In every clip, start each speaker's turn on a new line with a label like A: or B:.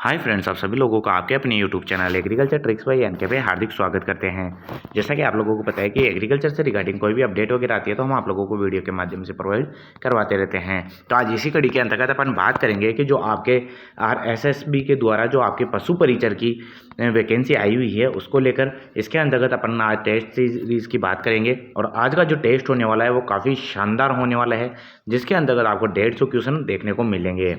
A: Hi friends, आप सभी लोगों का आपके अपने YouTube channel agriculture tricks by NK पे हार्दिक स्वागत करते हैं। जैसा कि आप लोगों को पता है कि एग्रीकल्चर से रिगार्डिंग कोई भी अपडेट वगैरह आती है तो हम आप लोगों को वीडियो के माध्यम से प्रोवाइड करवाते रहते हैं। तो आज इसी कड़ी के अंतर्गत अपन बात करेंगे कि जो आपके RSSB के द्वारा जो आपके पशु परिचर की वैकेंसी आई हुई है उसको लेकर इसके अंतर्गत अपन आज टेस्ट सीरीज की बात करेंगे। और आज का जो टेस्ट होने वाला है वो काफ़ी शानदार होने वाला है, जिसके अंतर्गत आपको 150 क्वेश्चन देखने को मिलेंगे।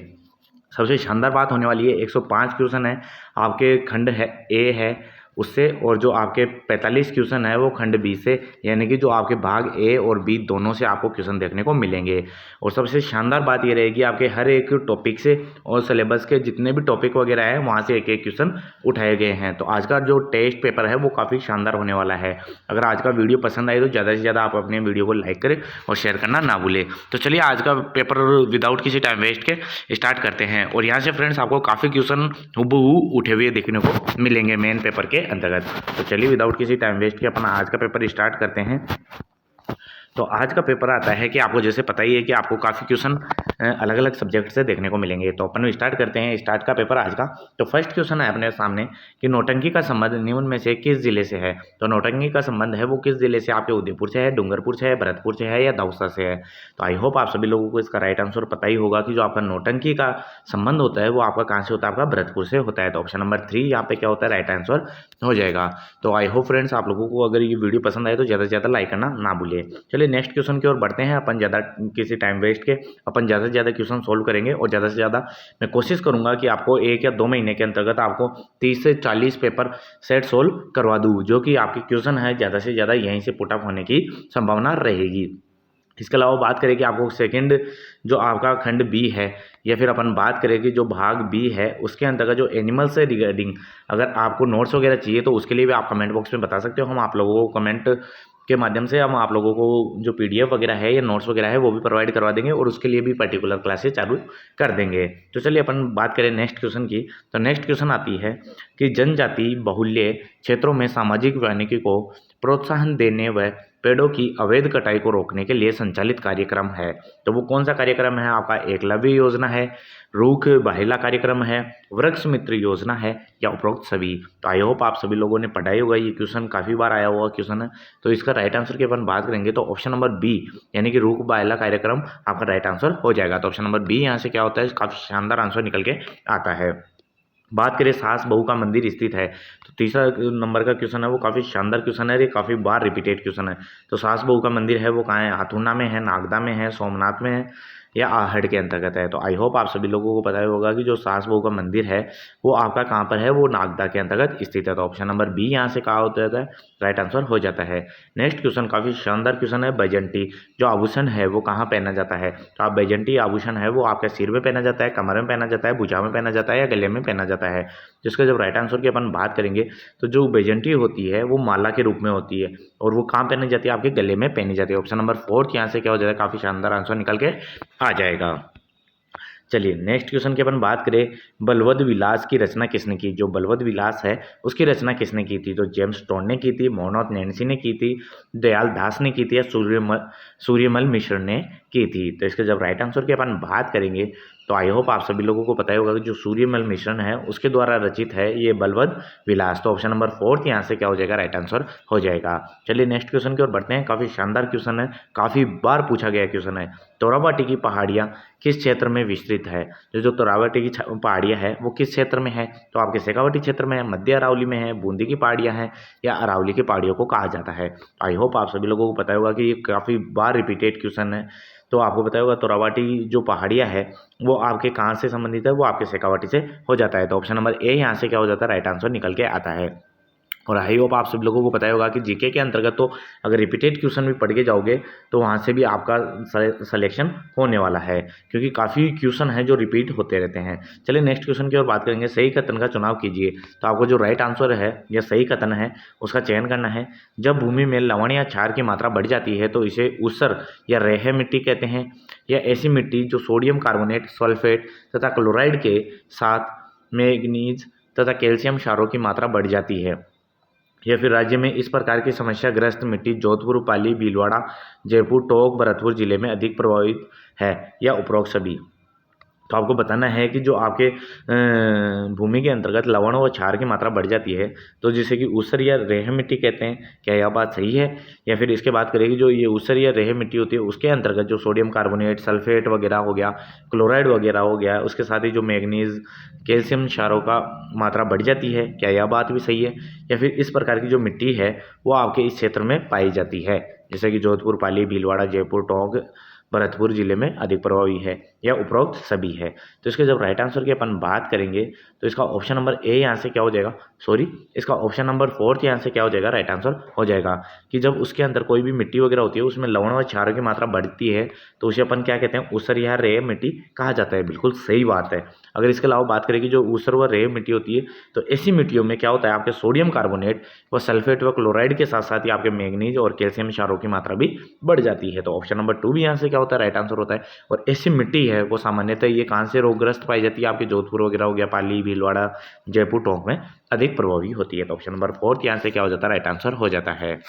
A: सबसे शानदार बात होने वाली है, 105 क्वेश्चन है आपके खंड है ए है उससे, और जो आपके 45 क्वेश्चन है वो खंड बी से, यानी कि जो आपके भाग ए और बी दोनों से आपको क्वेश्चन देखने को मिलेंगे। और सबसे शानदार बात ये रहेगी आपके हर एक टॉपिक से और सिलेबस के जितने भी टॉपिक वगैरह है वहाँ से एक एक क्वेश्चन उठाए गए हैं। तो आज का जो टेस्ट पेपर है वो काफ़ी शानदार होने वाला है। अगर आज का वीडियो पसंद आए तो ज़्यादा से ज़्यादा आप अपने वीडियो को लाइक करें और शेयर करना ना भूलें। तो चलिए आज का पेपर विदाउट किसी टाइम वेस्ट के स्टार्ट करते हैं। और यहाँ से फ्रेंड्स आपको काफ़ी क्वेश्चन हुबहू उठे हुए देखने को मिलेंगे मेन पेपर के अंतर्गत। तो चलिए विदाउट किसी टाइम वेस्ट के अपना आज का पेपर स्टार्ट करते हैं। तो आज का पेपर आता है कि आपको जैसे पता ही है कि आपको काफ़ी क्वेश्चन अलग अलग सब्जेक्ट से देखने को मिलेंगे। तो अपन स्टार्ट करते हैं स्टार्ट का पेपर आज का। तो फर्स्ट क्वेश्चन है अपने सामने कि नौटंकी का संबंध निम्न में से किस जिले से है। तो नौटंकी का संबंध है वो किस जिले से, आपके उदयपुर से है, डूंगरपुर से है, भरतपुर से है या दौसा से है। तो आई होप आप सभी लोगों को इसका राइट आंसर पता ही होगा कि जो आपका नौटंकी का संबंध होता है वो आपका कहाँ से होता है, आपका भरतपुर से होता है। तो ऑप्शन नंबर 3 यहाँ पे क्या होता है, राइट आंसर हो जाएगा। तो आई होप फ्रेंड्स आप लोगों को अगर ये वीडियो पसंद आए तो ज़्यादा से ज़्यादा लाइक करना ना भूलिए। चलिए नेक्स्ट क्वेश्चन की ओर बढ़ते हैं। अपन ज़्यादा किसी टाइम वेस्ट के अपन ज़्यादा से ज़्यादा क्वेश्चन सोल्व करेंगे और ज़्यादा से ज़्यादा मैं कोशिश करूंगा कि आपको 1 या 2 महीने के अंतर्गत आपको 30 से 40 पेपर सेट सोल्व करवा दूँ, जो कि आपके क्वेश्चन है ज़्यादा से ज़्यादा यहीं से पुट अप होने की संभावना रहेगी। इसके अलावा बात करें कि आपको सेकंड जो आपका खंड बी है, या फिर अपन बात करें कि जो भाग बी है उसके अंतर्गत जो एनिमल से रिगार्डिंग अगर आपको नोट्स वगैरह चाहिए तो उसके लिए भी आप कमेंट बॉक्स में बता सकते हो। हम आप लोगों को कमेंट के माध्यम से हम आप लोगों को जो PDF वगैरह है या नोट्स वगैरह है वो भी प्रोवाइड करवा देंगे और उसके लिए भी पर्टिकुलर क्लासेस चालू कर देंगे। तो चलिए अपन बात करें नेक्स्ट क्वेश्चन की। तो नेक्स्ट क्वेश्चन आती है कि जनजाति बहुल्य क्षेत्रों में सामाजिक वानिकी को प्रोत्साहन देने व पेड़ों की अवैध कटाई को रोकने के लिए संचालित कार्यक्रम है। तो वो कौन सा कार्यक्रम है, आपका एकलव्य योजना है, रूख बाहेला कार्यक्रम है, वृक्ष मित्र योजना है या उपरोक्त सभी। तो आई होप आप सभी लोगों ने पढ़ाई होगा, ये क्वेश्चन काफ़ी बार आया हुआ क्वेश्चन है। तो इसका राइट आंसर की अपन बात करेंगे तो ऑप्शन नंबर बी यानी कि रूख बाहेला कार्यक्रम आपका राइट आंसर हो जाएगा। तो ऑप्शन नंबर बी यहाँ से क्या होता है, काफ़ी शानदार आंसर निकल के आता है। बात करें सास बहू का मंदिर स्थित है, तो तीसरा नंबर का क्वेश्चन है वो काफ़ी शानदार क्वेश्चन है, ये काफ़ी बार रिपीटेड क्वेश्चन है। तो सास बहू का मंदिर है वो कहाँ है, हाथुना में है, नागदा में है, सोमनाथ में है या आहड़ के अंतर्गत है। तो आई होप आप सभी लोगों को पता ही होगा कि जो सास बहू का मंदिर है वो आपका कहाँ पर है, वो नागदा के अंतर्गत स्थित है। तो ऑप्शन नंबर बी यहाँ से कहा होता है, राइट आंसर हो जाता है। नेक्स्ट क्वेश्चन काफ़ी शानदार क्वेश्चन है, बैजंती जो आभूषण है वो कहाँ पहना जाता है। तो आप बैजंती आभूषण है वो आपके सिर में पहना जाता है, कमर में पहना जाता है, भुजा में पहना जाता है या गले में पहना जाता है। जिसका जब राइट आंसर की अपन बात करेंगे तो जो बैजंती होती है वो माला के रूप में होती है और वो कहाँ पहनी जाती है, आपके गले में पहनी जाती है। ऑप्शन नंबर 4 यहाँ से क्या हो जाएगा, काफ़ी शानदार आंसर निकल के आ जाएगा। चलिए नेक्स्ट क्वेश्चन की अपन बात करें, बलवद विलास की रचना किसने की। जो बलवद विलास है उसकी रचना किसने की थी। तो जेम्स टोन ने की थी, मोहनोत नैन्सी ने की थी, दयाल दास ने की थी या सूर्यमल मिश्र ने की थी। तो इसके जब राइट आंसर की अपन बात करेंगे तो आई होप आप सभी लोगों को पता ही होगा कि जो सूर्यमल मिश्रण है उसके द्वारा रचित है ये बलवद विलास। तो ऑप्शन नंबर 4 यहाँ से क्या हो जाएगा, राइट आंसर हो जाएगा। चलिए नेक्स्ट क्वेश्चन की ओर बढ़ते हैं। काफ़ी शानदार क्वेश्चन है, काफ़ी बार पूछा गया क्वेश्चन है। तोराबाटी की पहाड़ियाँ किस क्षेत्र में विस्तृत है। जो तोराबाटी की पहाड़ियाँ है वो किस क्षेत्र में है। तो आपके शेखावाटी क्षेत्र में है, मध्य अरावली में है, बूंदी की पहाड़ियाँ हैं या अरावली की पहाड़ियों को कहा जाता है। आई होप आप सभी लोगों को पता होगा कि ये काफ़ी बार रिपीटेड क्वेश्चन है। तो आपको पता होगा तोराबाटी जो पहाड़ियाँ है वो आपके कहाँ से संबंधित है, वो आपके शेखावाटी से हो जाता है। तो ऑप्शन नंबर ए यहाँ से क्या हो जाता है, राइट आंसर निकल के आता है। और आई होप आप सभी लोगों को पता होगा कि जीके के अंतर्गत तो अगर रिपीटेड क्वेश्चन भी पढ़ के जाओगे तो वहाँ से भी आपका सिलेक्शन होने वाला है, क्योंकि काफ़ी क्वेश्चन है जो रिपीट होते रहते हैं। चलिए नेक्स्ट क्वेश्चन की ओर बात करेंगे। सही कथन का चुनाव कीजिए। तो आपको जो राइट आंसर है या सही कथन है उसका चयन करना है। जब भूमि में लवण या क्षार की मात्रा बढ़ जाती है तो इसे ऊसर या रेह मिट्टी कहते हैं, या ऐसी मिट्टी जो सोडियम कार्बोनेट, सल्फेट तथा क्लोराइड के साथ मैग्नीज तथा कैल्शियम क्षारों की मात्रा बढ़ जाती है, या फिर राज्य में इस प्रकार की समस्या ग्रस्त मिट्टी जोधपुर, पाली, भीलवाड़ा, जयपुर, टोंक, भरतपुर जिले में अधिक प्रभावित है या उपरोक्त सभी। तो आपको बताना है कि जो आपके भूमि के अंतर्गत लवण व क्षार की मात्रा बढ़ जाती है, तो जिसे कि ऊसर या रेह मिट्टी कहते हैं, क्या यह बात सही है? या फिर इसके बात करें कि जो ये ऊसर या रेह मिट्टी होती है उसके अंतर्गत जो सोडियम कार्बोनेट, सल्फेट वगैरह हो गया, क्लोराइड वगैरह हो गया, उसके साथ ही जो मैग्नीज, कैल्शियम क्षारों का मात्रा बढ़ जाती है, क्या यह बात भी सही है? या फिर इस प्रकार की जो मिट्टी है वो आपके इस क्षेत्र में पाई जाती है, जैसे कि जोधपुर, पाली, भीलवाड़ा, जयपुर, टोंक, भरतपुर जिले में अधिक प्रभावी है, या उपरोक्त सभी है? तो इसके जब राइट आंसर की अपन बात करेंगे तो इसका ऑप्शन नंबर ए यहाँ से क्या हो जाएगा, सॉरी इसका ऑप्शन नंबर 4 यहाँ से क्या हो जाएगा, राइट आंसर हो जाएगा। कि जब उसके अंदर कोई भी मिट्टी वगैरह होती है उसमें लवण व क्षारों की मात्रा बढ़ती है तो उसे अपन क्या कहते हैं, ऊसर या रेय मिट्टी कहा जाता है। बिल्कुल सही बात है। अगर इसके अलावा बात करें कि जो ऊसर व रेय मिट्टी होती है तो ऐसी मिट्टियों में क्या होता है, आपके सोडियम कार्बोनेट व सल्फेट व क्लोराइड के साथ साथ ही आपके मैग्नीज और कैल्शियम क्षारों की मात्रा भी बढ़ जाती है। तो ऑप्शन नंबर 2 भी यहाँ से क्या होता है, राइट आंसर होता है। और ऐसी मिट्टी है वो सामान्यतः ये कहाँ से रोगग्रस्त पाई जाती है, आपके जोधपुर वगैरह हो गया, पाली, भीलवाड़ा, जयपुर, टोंक में अधिक प्रभावी होती है। तो ऑप्शन नंबर 4 यहाँ से क्या हो जाता है, राइट आंसर हो जाता है।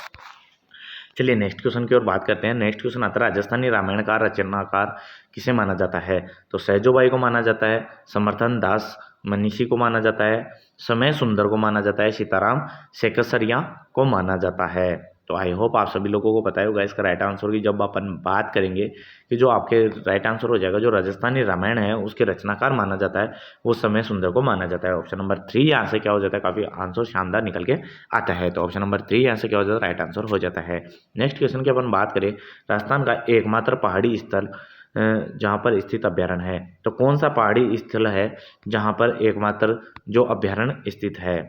A: चलिए नेक्स्ट क्वेश्चन की ओर बात करते हैं। नेक्स्ट क्वेश्चन आता है, राजस्थानी रामायण का रचनाकार किसे माना जाता है? तो सहजोबाई को माना जाता है, समर्थन दास मनीषी को माना जाता है, समय सुंदर को माना जाता है, सीताराम सेकसरिया को माना जाता है। तो आई होप आप सभी लोगों को पता होगा इसका राइट आंसर की जब अपन बात करेंगे कि जो आपके राइट आंसर हो जाएगा, जो राजस्थानी रामायण है उसके रचनाकार माना जाता है वो समय सुंदर को माना जाता है। ऑप्शन नंबर 3 यहाँ से क्या हो जाता है, काफ़ी आंसर शानदार निकल के आता है। तो ऑप्शन नंबर 3 यहाँ से क्या हो जाता है, राइट आंसर हो जाता है। नेक्स्ट क्वेश्चन की अपन बात करें, राजस्थान का एकमात्र पहाड़ी स्थल जहाँ पर स्थित अभ्यारण्य है, तो कौन सा पहाड़ी स्थल है जहाँ पर एकमात्र जो अभ्यारण्य स्थित है?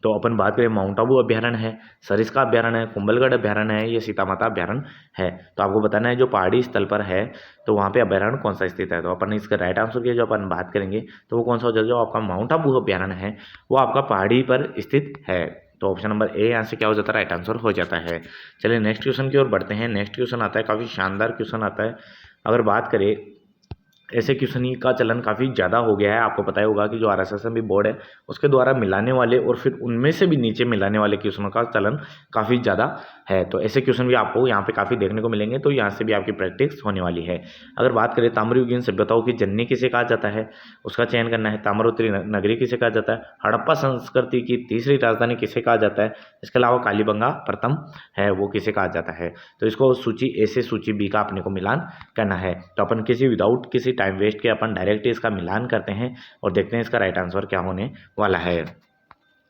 A: तो अपन बात करें, माउंट आबू अभ्यारण्य है, सरिस्का अभ्यारण्य है, कुंभलगढ़ अभ्यारण्य है, या सीता माता अभ्यारण्य है? तो आपको बताना है जो पहाड़ी स्थल पर है तो वहाँ पे अभ्यारण्य कौन सा स्थित है। तो अपन इसका राइट आंसर की जो अपन बात करेंगे तो वो कौन सा हो जाएगा, जो आपका माउंट आबू अभ्यारण्य है वो आपका पहाड़ी पर स्थित है। तो ऑप्शन नंबर ए यहाँ से क्या हो जाता है, राइट आंसर हो जाता है। चलिए नेक्स्ट क्वेश्चन की ओर बढ़ते हैं। नेक्स्ट क्वेश्चन आता है, काफ़ी शानदार क्वेश्चन आता है। अगर बात करें, ऐसे क्वेश्चन का चलन काफ़ी ज़्यादा हो गया है। आपको पता ही होगा कि जो RSSB बोर्ड है उसके द्वारा मिलाने वाले और फिर उनमें से भी नीचे मिलाने वाले क्वेश्चनों का चलन काफ़ी ज़्यादा है। तो ऐसे क्वेश्चन भी आपको यहाँ पे काफ़ी देखने को मिलेंगे, तो यहाँ से भी आपकी प्रैक्टिस होने वाली है। अगर बात करें, ताम्रयुगीन सभ्यताओं की जननी किसे कहा जाता है, उसका चयन करना है। ताम्रवती नगरी किसे कहा जाता है, हड़प्पा संस्कृति की तीसरी राजधानी किसे कहा जाता है, इसके अलावा कालीबंगा प्रथम है वो किसे कहा जाता है। तो इसको सूची ए से सूची बी का अपने को मिलान करना है। तो अपन किसी विदाउट किसी टाइम वेस्ट के अपन डायरेक्ट इसका मिलान करते हैं और देखते हैं इसका राइट आंसर क्या होने वाला है।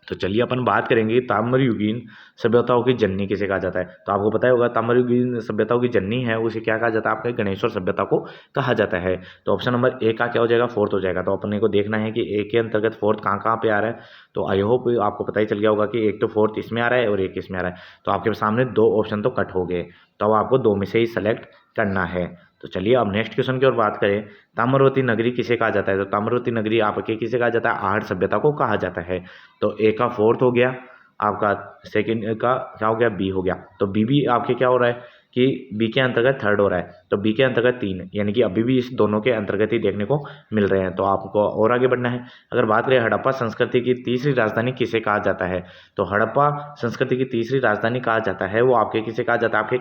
A: तो चलिए अपन बात करेंगे ताम्रयुगीन सभ्यताओं की जननी किसे कहा जाता है। तो आपको पता होगा ताम्रयुगीन सभ्यताओं की जननी है उसे क्या कहा जाता है, आपके गणेश्वर सभ्यता को कहा जाता है। तो ऑप्शन नंबर ए का क्या हो जाएगा, 4th हो जाएगा। तो अपने को देखना है कि ए के अंतर्गत 4th कहाँ कहाँ पे आ रहा है। तो आई होप आपको पता ही चल गया होगा कि एक तो 4th इसमें आ रहा है और एक इसमें आ रहा है। तो आपके सामने 2 ऑप्शन तो कट हो गए, तो अब आपको 2 में से ही सेलेक्ट करना है। तो चलिए अब नेक्स्ट क्वेश्चन की ओर बात करें, ताम्रवती नगरी किसे कहा जाता है। तो ताम्रवती नगरी आपके किसे कहा जाता है, आहट सभ्यता को कहा जाता है। तो ए का 4th हो गया, आपका सेकंड का क्या हो गया, बी हो गया। तो बी भी आपके क्या हो रहा है कि बी के अंतर्गत 3rd हो रहा है, तो बी के अंतर्गत 3, यानी कि अभी भी इस दोनों के अंतर्गत ही देखने को मिल रहे हैं। तो आपको और आगे बढ़ना है। अगर बात करें हड़प्पा संस्कृति की तीसरी राजधानी किसे कहा जाता है, तो हड़प्पा संस्कृति की तीसरी राजधानी कहा जाता है वो आपके किसे कहा जाता है, आपके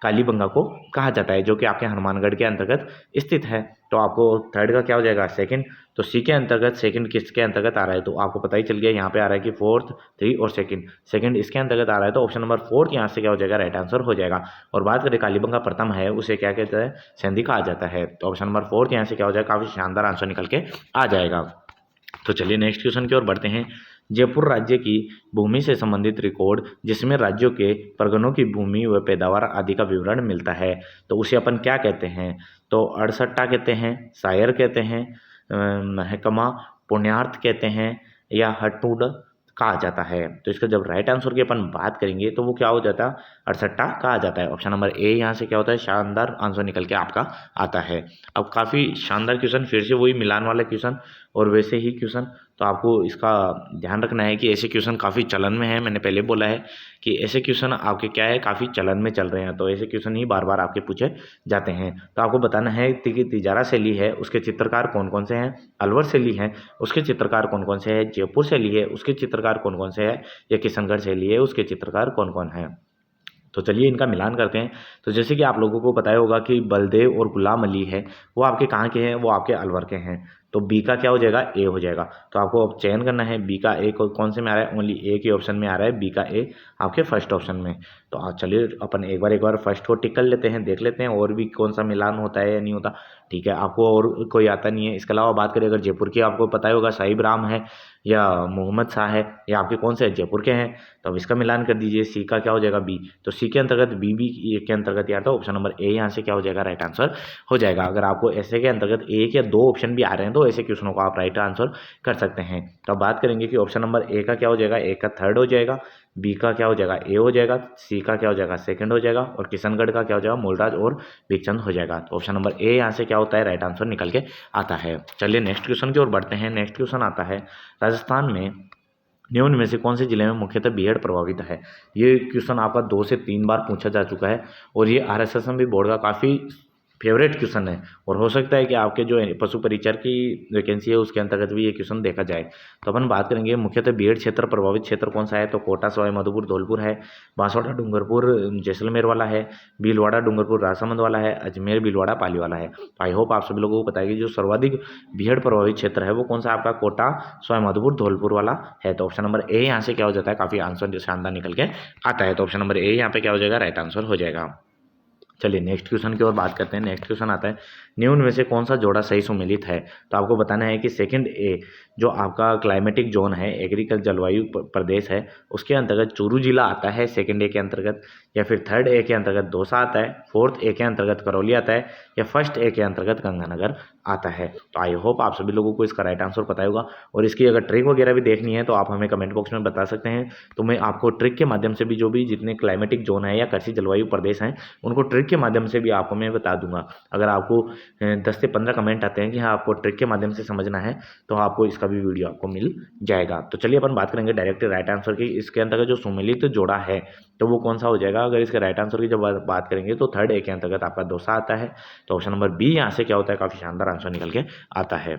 A: कालीबंगा को कहा जाता है, जो कि आपके हनुमानगढ़ के अंतर्गत स्थित है। तो आपको 3rd का क्या हो जाएगा, 2nd। तो सी के अंतर्गत 2nd किसके अंतर्गत आ रहा है, तो आपको पता ही चल गया, यहाँ पे आ रहा है कि 4th, 3 और 2nd इसके अंतर्गत आ रहा है। तो ऑप्शन नंबर 4 यहाँ से क्या हो जाएगा, राइट आंसर हो जाएगा। और बात करें कालीबंगा प्रथम है उसे क्या कहते हैं, सेंधी कहा जाता है। तो ऑप्शन नंबर 4 यहाँ से क्या हो जाएगा, काफ़ी शानदार आंसर निकल के आ जाएगा। तो चलिए नेक्स्ट क्वेश्चन की ओर बढ़ते हैं। जयपुर राज्य की भूमि से संबंधित रिकॉर्ड जिसमें राज्यों के परगनों की भूमि व पैदावार आदि का विवरण मिलता है, तो उसे अपन क्या कहते हैं। तो अड़सट्टा कहते हैं, शायर कहते हैं, महकमा पुण्यार्थ कहते हैं, या हटूड कहा जाता है। तो इसका जब राइट आंसर की अपन बात करेंगे तो वो क्या हो जाता है, अड़सट्टा कहा जाता है। ऑप्शन नंबर ए यहाँ से क्या होता है, शानदार आंसर निकल के आपका आता है। अब काफ़ी शानदार क्वेश्चन, फिर से वही मिलान वाला क्वेश्चन और वैसे ही क्वेश्चन। तो आपको इसका ध्यान रखना है कि ऐसे क्वेश्चन काफ़ी चलन में है। मैंने पहले बोला है कि ऐसे क्वेश्चन आपके क्या है, काफ़ी चलन में चल रहे हैं, तो ऐसे क्वेश्चन ही बार बार आपके पूछे जाते हैं। तो आपको बताना है कि तिजारा शैली है उसके चित्रकार कौन कौन से हैं, अलवर शैली है उसके चित्रकार कौन कौन से हैं, जयपुर शैली है उसके चित्रकार कौन कौन से हैं, या किशनगढ़ शैली है उसके चित्रकार कौन कौन हैं। तो चलिए इनका मिलान करते हैं। तो जैसे कि आप लोगों को पता ही होगा कि बलदेव और गुलाम अली है वो आपके कहाँ के हैं, वो आपके अलवर के हैं। तो बी का क्या हो जाएगा, ए हो जाएगा। तो आपको अब चयन करना है बी का ए कौन से में आ रहा है, ओनली ए के ऑप्शन में आ रहा है बी का ए आपके फर्स्ट ऑप्शन में। तो चलिए अपन एक बार फर्स्ट को टिक कर लेते हैं, देख लेते हैं और भी कौन सा मिलान होता है या नहीं होता। ठीक है, आपको और कोई आता नहीं है। इसके अलावा बात करें अगर जयपुर की, आपको पता ही होगा साहिब राम है या मोहम्मद शाह है, या आपके कौन से जयपुर के हैं। तो अब इसका मिलान कर दीजिए, सी का क्या हो जाएगा बी। तो सी के अंतर्गत बी बी के अंतर्गत यार, तो ऑप्शन नंबर ए यहाँ से क्या हो जाएगा, राइट आंसर हो जाएगा। अगर आपको ऐसे के अंतर्गत एक या दो ऑप्शन भी आ रहे हैं तो ऐसे क्वेश्चनों को आप राइट आंसर कर सकते हैं। तो अब बात करेंगे कि ऑप्शन नंबर ए का क्या हो जाएगा, ए का थर्ड हो जाएगा, बी का क्या हो जाएगा, ए हो जाएगा, सी का क्या हो जाएगा, सेकंड हो जाएगा, और किशनगढ़ का क्या हो जाएगा, मूलराज और बीरचंद हो जाएगा। तो ऑप्शन नंबर ए यहाँ से क्या होता है, राइट आंसर निकल के आता है। चलिए नेक्स्ट क्वेश्चन की ओर बढ़ते हैं। नेक्स्ट क्वेश्चन आता है, राजस्थान में निम्न में से कौन से जिले में मुख्यतः बीहड़ प्रभावित है। ये क्वेश्चन आपका 2 से 3 बार पूछा जा चुका है और ये RSSM बोर्ड का काफ़ी फेवरेट क्वेश्चन है, और हो सकता है कि आपके जो पशु परिचर की वैकेंसी है उसके अंतर्गत भी ये क्वेश्चन देखा जाए। तो अपन बात करेंगे मुख्यतः बीहड़ क्षेत्र प्रभावित क्षेत्र कौन सा है, तो कोटा सवाई माधोपुर धौलपुर है, बांसवाड़ा डूंगरपुर जैसलमेर वाला है, भीलवाड़ा डूंगरपुर राजसमंद वाला है, अजमेर भीलवाड़ा पाली वाला है। तो आई होप आप सभी लोगों को पता है कि जो सर्वाधिक बीहड़ प्रभावित क्षेत्र है वो कौन सा आपका कोटा सवाई माधोपुर धौलपुर वाला है। तो ऑप्शन नंबर ए यहाँ से क्या हो जाता है, काफ़ी आंसर शानदार निकल के आता है। तो ऑप्शन नंबर ए यहाँ पे क्या हो जाएगा, राइट आंसर हो जाएगा। चलिए नेक्स्ट क्वेश्चन की ओर बात करते हैं। नेक्स्ट क्वेश्चन आता है, निम्न में से कौन सा जोड़ा सही सुमेलित है। तो आपको बताना है कि सेकंड ए जो आपका क्लाइमेटिक जोन है, एग्रीकल्चर जलवायु प्रदेश है, उसके अंतर्गत चूरू जिला आता है सेकंड ए के अंतर्गत, या फिर थर्ड ए के अंतर्गत दौसा आता है, फोर्थ ए के अंतर्गत करौली आता है, या फर्स्ट ए के अंतर्गत गंगानगर आता है। तो आई होप आप सभी लोगों को इसका राइट आंसर पता होगा, और इसकी अगर ट्रिक वगैरह भी देखनी है तो आप हमें कमेंट बॉक्स में बता सकते हैं। तो मैं आपको ट्रिक के माध्यम से भी जो भी जितने क्लाइमेटिक जोन है या कृषि जलवायु प्रदेश हैं उनको ट्रिक के माध्यम से भी आपको मैं बता दूंगा। अगर आपको 10 से 15 कमेंट आते हैं कि हाँ आपको ट्रिक के माध्यम से समझना है तो आपको इसका भी वीडियो आपको मिल जाएगा। तो चलिए अपन बात करेंगे डायरेक्ट राइट आंसर की। इसके अंतर्गत जो सुमेलित जोड़ा है तो वो कौन सा हो जाएगा। अगर इसके राइट आंसर की जब बात करेंगे तो थर्ड ए के अंतर्गत आपका दौसा आता है। तो ऑप्शन नंबर बी यहाँ से क्या होता है, काफ़ी शानदार आंसर निकल के आता है।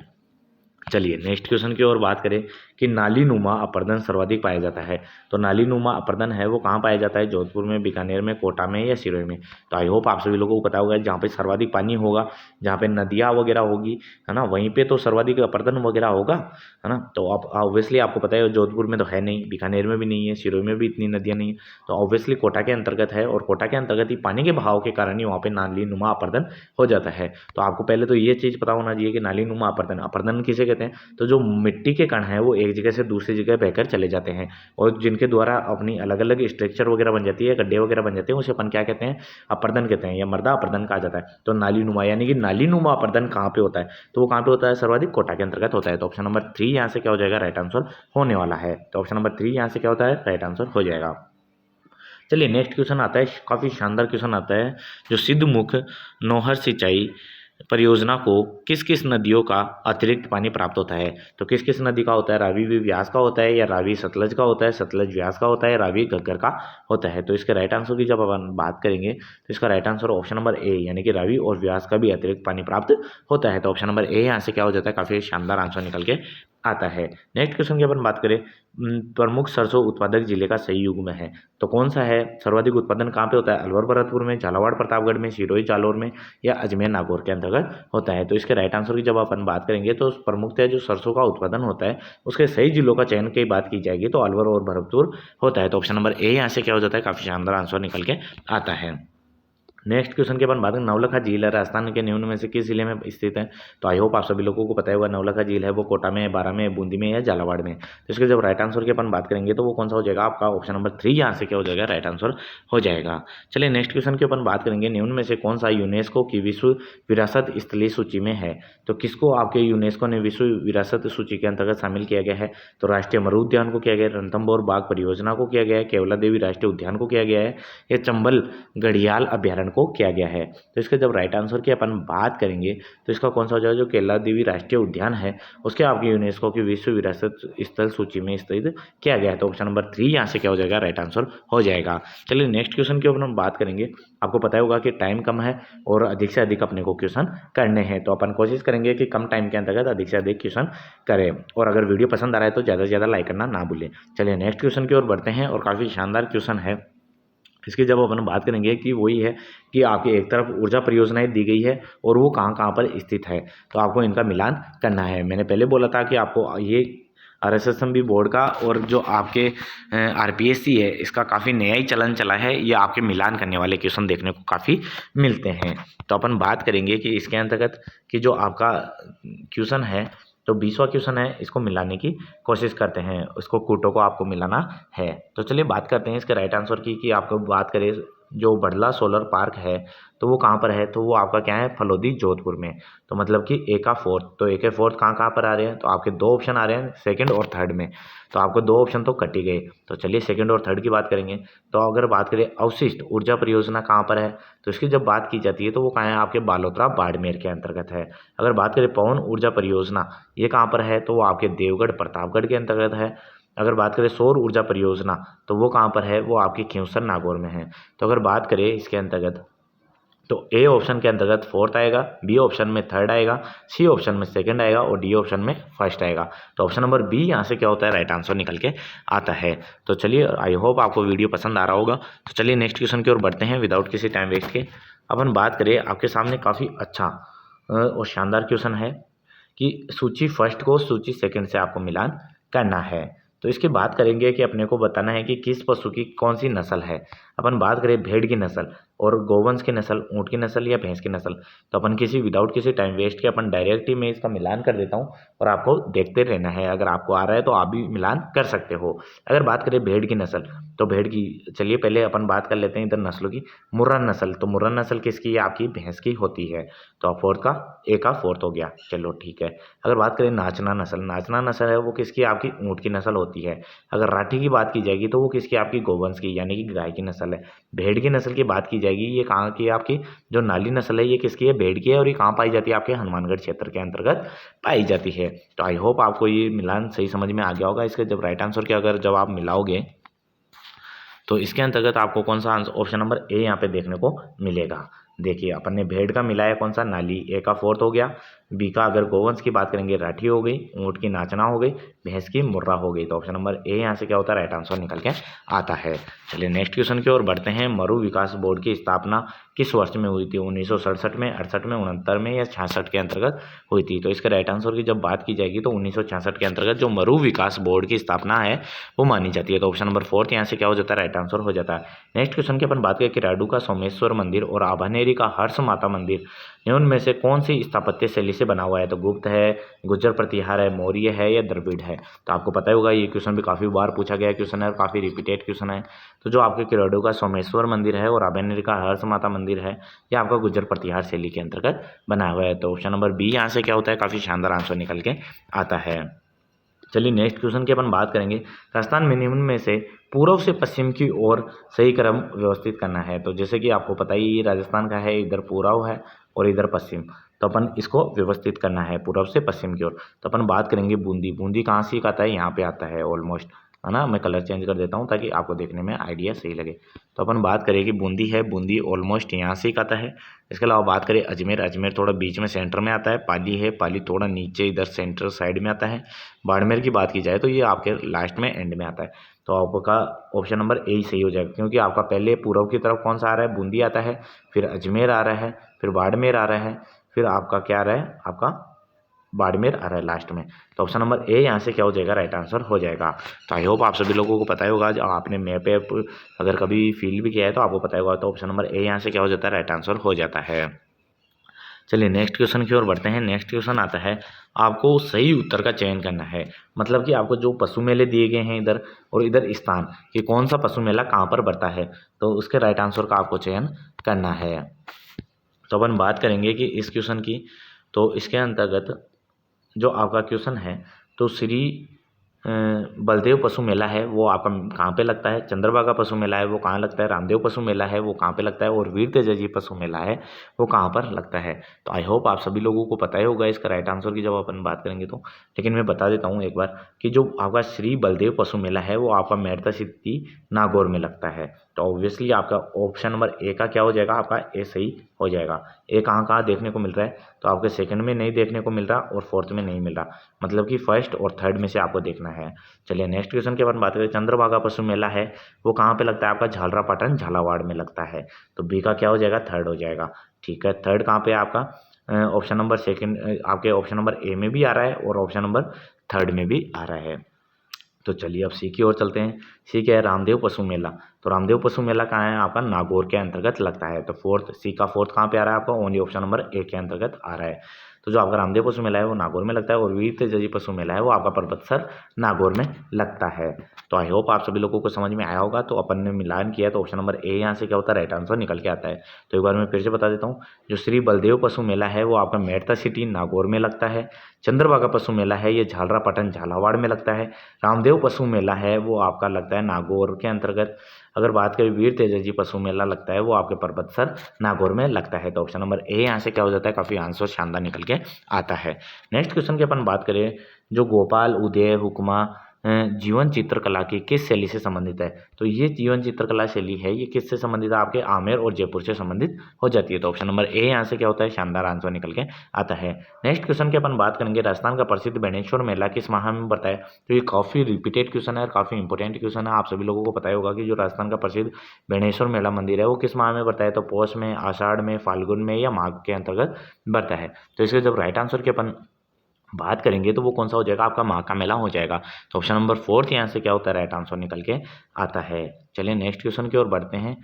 A: चलिए नेक्स्ट क्वेश्चन की ओर बात करें कि नाली नुमा अपर्दन सर्वाधिक पाया जाता है। तो नाली नुमा अपर्दन है वो कहाँ पाया जाता है, जोधपुर में, बीकानेर में, कोटा में, या सिरोही में। तो आई होप आप सभी लोगों को पता होगा जहाँ पे सर्वाधिक पानी होगा, जहाँ पे नदियाँ वगैरह होगी, है ना, वहीं पे तो सर्वाधिक अपर्दन वगैरह होगा, है ना। तो आप ऑब्वियसली आपको पता है जोधपुर में तो है नहीं, बीकानेर में भी नहीं है, सिरोही में भी इतनी नदियाँ नहीं है, तो ऑब्वियसली कोटा के अंतर्गत है, और कोटा के अंतर्गत ही पानी के बहाव के कारण ही वहाँ पे नाली नुमा अपर्दन हो जाता है। तो आपको पहले तो ये चीज़ पता होना चाहिए कि नाली नुमा अपर्दन, अपर्दन किसे कहते हैं, तो जो मिट्टी के कण हैं वो एक जगह से दूसरी जगह बहकर चले जाते हैं, और जिनके द्वारा अपनी अलग अलग स्ट्रक्चर वगैरह बन जाती है, गड्ढे वगैरह बन जाते हैं, उसे अपन क्या कहते हैं, अपर्दन कहते हैं, या मर्दा अपर्दन कहा जाता है। तो नाली नुमा यानी कि नाली नुमा अपर्दन कहाँ पे होता है, तो वो कहाँ पे होता है, सर्वाधिक कोटा के अंतर्गत होता है। तो ऑप्शन नंबर 3 यहाँ से क्या हो जाएगा, राइट आंसर होने वाला है। तो ऑप्शन नंबर 3 यहाँ से क्या होता है, राइट आंसर हो जाएगा। चलिए नेक्स्ट क्वेश्चन आता है, काफ़ी शानदार क्वेश्चन आता है, जो सिद्धमुख नौहर सिंचाई परियोजना को किस किस नदियों का अतिरिक्त पानी प्राप्त होता है। तो किस किस नदी का होता है, रावी व्यास का होता है, या रावी सतलज का होता है, सतलज व्यास का होता है, रावी घग्गर का होता है। तो इसके राइट आंसर की जब अपन बात करेंगे तो इसका right answer option number A यानी कि रावी और व्यास का भी अतिरिक्त पानी प्राप्त होता है। तो ऑप्शन नंबर ए यहाँ से क्या हो जाता है, काफ़ी शानदार आंसर निकल के आता है। नेक्स्ट क्वेश्चन की अपन बात करें, प्रमुख सरसों उत्पादक जिले का सही युग्म है, तो कौन सा है, सर्वाधिक उत्पादन कहाँ पे होता है, अलवर भरतपुर में, झालावाड़ प्रतापगढ़ में, सिरोही जालौर में, या अजमेर नागौर के अंतर्गत होता है। तो इसके राइट आंसर की जब अपन बात करेंगे तो प्रमुखतः जो सरसों का उत्पादन होता है उसके सही जिलों का चयन की बात की जाएगी तो अलवर और भरतपुर होता है। तो ऑप्शन नंबर ए यहाँ से क्या हो जाता है, काफ़ी शानदार आंसर निकल के आता है। नेक्स्ट क्वेश्चन के अपन बात करें, नवलखा झील है राजस्थान के निम्न में से किस जिले में स्थित है। तो आई होप आप सभी लोगों को पता होगा नवलखा झील है वो कोटा में, बारा में, बूंदी में, या झालावाड़ में। तो इसके जब राइट आंसर की अपन बात करेंगे तो वो कौन सा हो जाएगा आपका, ऑप्शन नंबर 3 यहाँ से क्या हो जाएगा, राइट आंसर हो जाएगा। चलिए नेक्स्ट क्वेश्चन की अपन बात करेंगे, निम्न में से कौन सा यूनेस्को की विश्व विरासत स्थलीय सूची में है। तो किसको आपके यूनेस्को ने विश्व विरासत सूची के अंतर्गत शामिल किया गया है। तो राष्ट्रीय मरु उद्यान को किया गया है, रणथंभौर बाघ परियोजना को किया गया है, केवला देवी राष्ट्रीय उद्यान को किया गया है, या चंबल घड़ियाल अभ्यारण्य को किया गया है। तो इसके जब राइट आंसर की अपन बात करेंगे तो इसका कौन सा हो जाएगा, जो केला देवी राष्ट्रीय उद्यान है उसके आपकी यूनेस्को की विश्व विरासत स्थल सूची में स्थित किया गया है। तो ऑप्शन नंबर 3 यहाँ से क्या हो जाएगा, राइट आंसर हो जाएगा। चलिए नेक्स्ट क्वेश्चन के ऊपर हम बात करेंगे। आपको पता होगा कि टाइम कम है और अधिक से अधिक अपने को क्वेश्चन करने हैं, तो अपन कोशिश करेंगे कि कम टाइम के अंतर्गत अधिक से अधिक क्वेश्चन करें, और अगर वीडियो पसंद आ रहा है तो ज़्यादा से ज़्यादा लाइक करना ना भूलें। चलिए नेक्स्ट क्वेश्चन की ओर बढ़ते हैं, और काफ़ी शानदार क्वेश्चन है, इसकी जब अपन बात करेंगे कि वही है कि आपकी एक तरफ ऊर्जा परियोजनाएं दी गई है और वो कहाँ कहाँ पर स्थित है, तो आपको इनका मिलान करना है। मैंने पहले बोला था कि आपको ये RSSMB बोर्ड का और जो आपके RPSC है इसका काफ़ी नया ही चलन चला है, ये आपके मिलान करने वाले क्वेश्चन देखने को काफ़ी मिलते हैं। तो अपन बात करेंगे कि इसके अंतर्गत कि जो आपका क्वेश्चन है तो 20वां क्वेश्चन है, इसको मिलाने की कोशिश करते हैं, इसको कूटो को आपको मिलाना है। तो चलिए बात करते हैं इसके राइट आंसर की। कि आपको बात करें जो बड़ला सोलर पार्क है तो वो कहाँ पर है, तो वो आपका क्या है, फलोदी जोधपुर में। तो मतलब कि ए का फोर्थ, तो ए के फोर्थ कहाँ कहाँ पर आ रहे हैं, तो आपके दो ऑप्शन आ रहे हैं सेकंड और थर्ड में, तो आपको दो ऑप्शन तो कट ही गए। तो चलिए सेकंड और थर्ड की बात करेंगे। तो अगर बात करें अवशिष्ट ऊर्जा परियोजना कहाँ पर है, तो इसकी जब बात की जाती है तो वो कहाँ है, आपके बालोतरा बाड़मेर के अंतर्गत है। अगर बात करें पवन ऊर्जा परियोजना ये कहाँ पर है, तो वो आपके देवगढ़ प्रतापगढ़ के अंतर्गत है। अगर बात करें सौर ऊर्जा परियोजना तो वो कहाँ पर है, वो आपकी खींवसर नागौर में है। तो अगर बात करें इसके अंतर्गत तो ए ऑप्शन के अंतर्गत फोर्थ आएगा, बी ऑप्शन में थर्ड आएगा, सी ऑप्शन में सेकंड आएगा और डी ऑप्शन में फर्स्ट आएगा। तो ऑप्शन नंबर बी यहाँ से क्या होता है, राइट आंसर निकल के आता है। तो चलिए आई होप आपको वीडियो पसंद आ रहा होगा। तो चलिए नेक्स्ट क्वेश्चन की ओर बढ़ते हैं विदाउट किसी टाइम वेस्ट के। अपन बात करें आपके सामने काफ़ी अच्छा और शानदार क्वेश्चन है कि सूची फर्स्ट को सूची सेकंड से आपको मिलान करना है। तो इसकी बात करेंगे कि अपने को बताना है कि किस पशु की कौन सी नस्ल है। अपन बात करें भेड़ की नस्ल और गोवंश की नस्ल, ऊँट की नस्ल या भैंस की नस्ल, तो अपन किसी विदाउट किसी टाइम वेस्ट के अपन डायरेक्ट ही मैं इसका मिलान कर देता हूँ और आपको देखते रहना है। अगर आपको आ रहा है तो आप भी मिलान कर सकते हो। अगर बात करें भेड़ की नस्ल तो भेड़ की, चलिए पहले अपन बात कर लेते हैं इधर नस्लों की। मुर्रा नस्ल, तो मुर्रा नस्ल किसकी है, आपकी भैंस की होती है। तो फोर्थ का ए का फोर्थ हो गया, चलो ठीक है। अगर बात करें नाचना नस्ल, नाचना नस्ल है वो किसकी, आपकी ऊँट की नस्ल होती है। अगर राठी की बात की जाएगी तो वो किसकी, आपकी गोवंश की यानी कि गाय की नस्ल है। भेड़ की नस्ल की बात की जाएगी, ये कहाँ की है, आपकी जो नाली नस्ल है ये किसकी है, भेड़ की है और ये कहाँ पाई जाती है, आपके हनुमानगढ़ क्षेत्र के अंतर्गत पाई जाती है। तो आई होप आपको ये मिलान सही समझ में आ गया होगा। इसका जब राइट आंसर के अगर जब आप मिलाओगे तो इसके अंतर्गत आपको कौन सा आंसर, ऑप्शन नंबर ए यहाँ पे देखने को मिलेगा। देखिए अपन ने भेड़ का मिलाया कौन सा, नाली, ए का फोर्थ हो गया। बी का अगर गोवंश की बात करेंगे राठी हो गई, ऊँट की नाचना हो गई, भैंस की मुर्रा हो गई। तो ऑप्शन नंबर ए यहाँ से क्या होता है, राइट आंसर निकल के आता है। चलिए नेक्स्ट क्वेश्चन की ओर बढ़ते हैं। मरु विकास बोर्ड की स्थापना किस वर्ष में हुई थी, 1967 में, 68 में, 69 में या 66 के अंतर्गत हुई थी। तो इसके राइट आंसर की जब बात की जाएगी तो 1966 के अंतर्गत जो मरु विकास बोर्ड की स्थापना है वो मानी जाती है। तो ऑप्शन नंबर फोर्थ यहाँ से क्या हो जाता है, राइट आंसर हो जाता है। नेक्स्ट क्वेश्चन की अपन बात करें किराडू का सोमेश्वर मंदिर और आभानेरी का हर्ष माता मंदिर निम्न में से कौन सी स्थापत्य शैली से बना हुआ है। तो गुप्त है, गुर्जर प्रतिहार है, मौर्य है या द्रविड़ है। तो आपको पता ही होगा ये क्वेश्चन भी काफ़ी बार पूछा गया क्वेश्चन है और काफ़ी रिपीटेड क्वेश्चन है। तो जो आपके किराडू का सोमेश्वर मंदिर है और आभानेरी का हर्ष माता मंदिर है ये आपका गुर्जर प्रतिहार शैली के अंतर्गत बना हुआ है। तो ऑप्शन नंबर बी यहाँ से क्या होता है, काफ़ी शानदार आंसर निकल के आता है। चलिए नेक्स्ट क्वेश्चन की अपन बात करेंगे। राजस्थान में निम्न में से पूर्व से पश्चिम की ओर सही क्रम व्यवस्थित करना है। तो जैसे कि आपको पता ही राजस्थान का है, इधर पूर्व है और इधर पश्चिम, तो अपन इसको व्यवस्थित करना है पूर्व से पश्चिम की ओर। तो अपन बात करेंगे बूंदी, बूंदी कहाँ से आता है, यहाँ पे आता है ऑलमोस्ट, है ना। मैं कलर चेंज कर देता हूँ ताकि आपको देखने में आइडिया सही लगे। तो अपन बात करें कि बूंदी है, बूंदी ऑलमोस्ट यहाँ से आता है। इसके अलावा बात करें अजमेर, अजमेर थोड़ा बीच में सेंटर में आता है। पाली है, पाली थोड़ा नीचे इधर सेंटर साइड में आता है। बाड़मेर की बात की जाए तो ये आपके लास्ट में एंड में आता है। तो आपका ऑप्शन नंबर ए ही सही हो जाएगा, क्योंकि आपका पहले पूर्व की तरफ कौन सा आ रहा है, बूंदी आता है, फिर अजमेर आ रहा है, फिर बाड़मेर आ रहा है, फिर आपका क्या आ रहा है, आपका बाड़मेर आ रहा है लास्ट में। तो ऑप्शन नंबर ए यहाँ से क्या हो जाएगा, राइट आंसर हो जाएगा। तो आई होप आप सभी लोगों को पता ही होगा, जो आपने मैप ऐप अगर कभी फील भी किया है तो आपको पता होगा। तो ऑप्शन नंबर ए यहाँ से क्या हो जाता है, राइट आंसर हो जाता है। चलिए नेक्स्ट क्वेश्चन की ओर बढ़ते हैं। नेक्स्ट क्वेश्चन आता है, आपको सही उत्तर का चयन करना है। मतलब कि आपको जो पशु मेले दिए गए हैं इधर और इधर स्थान कि कौन सा पशु मेला कहाँ पर बढ़ता है, तो उसके राइट आंसर का आपको चयन करना है। तो अपन बात करेंगे कि इस क्वेश्चन की, तो इसके अंतर्गत जो आपका क्वेश्चन है तो श्री बलदेव पशु मेला है वो आपका कहाँ पे लगता है, चंद्रभागा पशु मेला है वो कहाँ लगता है, रामदेव पशु मेला है वो कहाँ पे लगता है और वीर तेजाजी पशु मेला है वो कहाँ पर लगता है। तो आई होप आप सभी लोगों को पता ही होगा इसका राइट आंसर की जब अपन बात करेंगे तो, लेकिन मैं बता देता हूँ एक बार कि जो आपका श्री बलदेव पशु मेला है वो आपका मेड़ता सिद्धि नागौर में लगता है। तो ऑब्वियसली आपका ऑप्शन नंबर ए का क्या हो जाएगा, आपका ए सही हो जाएगा। ये कहाँ कहाँ देखने को मिल रहा है, तो आपके सेकंड में नहीं देखने को मिल रहा और फोर्थ में नहीं मिल रहा, मतलब कि फर्स्ट और थर्ड में से आपको देखना है। चलिए नेक्स्ट क्वेश्चन के बारे में बात करें। चंद्रभागा पशु मेला है वो कहाँ पे लगता है, आपका झालरापाटन झालावाड़ में लगता है। तो बी का क्या हो जाएगा, थर्ड हो जाएगा। ठीक है, थर्ड कहाँ पे है आपका, ऑप्शन नंबर सेकंड, आपके ऑप्शन नंबर ए में भी आ रहा है और ऑप्शन नंबर थर्ड में भी आ रहा है। तो चलिए अब सी की ओर चलते हैं। सी क्या है, रामदेव पशु मेला। तो रामदेव पशु मेला कहाँ है, आपका नागौर के अंतर्गत लगता है। तो फोर्थ, सी का फोर्थ कहाँ पे आ रहा है आपका, ओनली ऑप्शन नंबर ए के अंतर्गत आ रहा है। तो जो आपका रामदेव पशु मेला है वो नागौर में लगता है और वीर तेजाजी पशु मेला है वो आपका पर्वतसर नागौर में लगता है। तो आई होप आप सभी लोगों को समझ में आया होगा। तो अपन ने मिलान किया तो ऑप्शन नंबर ए यहाँ से क्या होता है, राइट आंसर निकल के आता है। तो एक बार मैं फिर से बता देता हूँ, जो श्री बलदेव पशु मेला है वो आपका मेड़ता सिटी नागौर में लगता है। चंद्रभागा पशु मेला है ये झालरापाटन झालावाड़ में लगता है। रामदेव पशु मेला है वो आपका लगता है नागौर के अंतर्गत। अगर बात करें वीर तेजाजी पशु मेला लगता है वो आपके पर्वतसर नागौर में लगता है। तो ऑप्शन नंबर ए यहाँ से क्या हो जाता है, काफ़ी आंसर शानदार निकल के आता है। नेक्स्ट क्वेश्चन की अपन बात करें, जो गोपाल उदय हुक्मा जीवन चित्रकला की किस शैली से संबंधित है। तो ये जीवन चित्रकला शैली है ये किससे संबंधित है, आपके आमेर और जयपुर से संबंधित हो जाती है। तो ऑप्शन नंबर ए यहाँ से क्या होता है, शानदार आंसर निकल के आता है। नेक्स्ट क्वेश्चन की अपन बात करेंगे, राजस्थान का प्रसिद्ध बेणेश्वर मेला किस माह में पड़ता है। तो ये काफ़ी रिपीटेड क्वेश्चन है और काफ़ी इंपॉर्टेंट क्वेश्चन है। आप सभी लोगों को पता ही होगा कि जो राजस्थान का प्रसिद्ध बेणेश्वर मेला मंदिर है वो किस माह में पड़ता है। तो पौष में, आषाढ़ में, फाल्गुन में या माघ के अंतर्गत बढ़ता है। तो इसके जब राइट आंसर की अपन बात करेंगे तो वो कौन सा हो जाएगा, आपका माघ का मेला हो जाएगा। तो ऑप्शन नंबर फोर्थ यहाँ से क्या होता है, राइट आंसर निकल के आता है। चलिए नेक्स्ट क्वेश्चन की ओर बढ़ते हैं।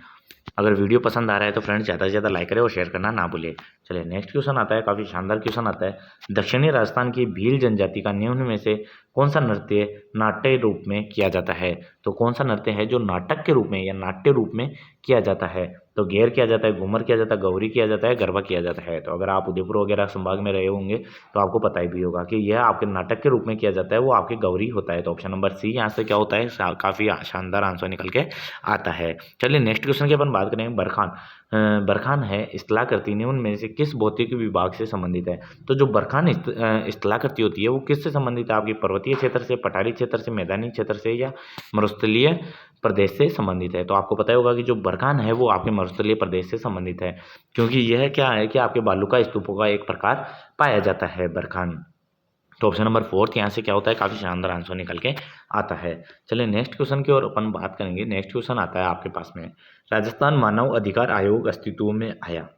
A: अगर वीडियो पसंद आ रहा है तो फ्रेंड्स ज़्यादा से ज़्यादा लाइक करें और शेयर करना ना भूलें। चलिए नेक्स्ट क्वेश्चन आता है, काफ़ी शानदार क्वेश्चन आता है। दक्षिणी राजस्थान की भील जनजाति का निम्न में से कौन सा नृत्य नाट्य रूप में किया जाता है। तो कौन सा नृत्य है जो नाटक के रूप में या नाट्य रूप में किया जाता है। तो गेर किया जाता है, घूमर किया जाता है, गौरी किया जाता है, गरबा किया जाता है। तो अगर आप उदयपुर वगैरह संभाग में रहे होंगे तो आपको पता ही भी होगा कि यह आपके नाटक के रूप में किया जाता है, वो आपके गौरी होता है। तो ऑप्शन नंबर सी यहाँ से क्या होता है, काफ़ी शानदार आंसर निकल के आता है। चलिए नेक्स्ट क्वेश्चन की अपन बात करें। बरखान बरखान है स्थलाकृति निम्न में से किस भौतिक विभाग से संबंधित है। तो जो बरखान स्थलाकृति होती है वो किससे संबंधित है, आपकी पर्वतीय क्षेत्र से, पठारी क्षेत्र से, मैदानी क्षेत्र से या मरुस्थलीय प्रदेश से संबंधित है। तो आपको पता होगा कि जो बरखान है वो आपके मरुस्थलीय प्रदेश से संबंधित है, क्योंकि यह क्या है कि आपके बालू का स्तूपों का एक प्रकार पाया जाता है बरखान। तो ऑप्शन नंबर फोर्थ यहाँ से क्या होता है, काफ़ी शानदार आंसर निकल के आता है। चलिए नेक्स्ट क्वेश्चन की ओर अपन बात करेंगे। नेक्स्ट क्वेश्चन आता है आपके पास में, राजस्थान मानव अधिकार आयोग अस्तित्व में आया।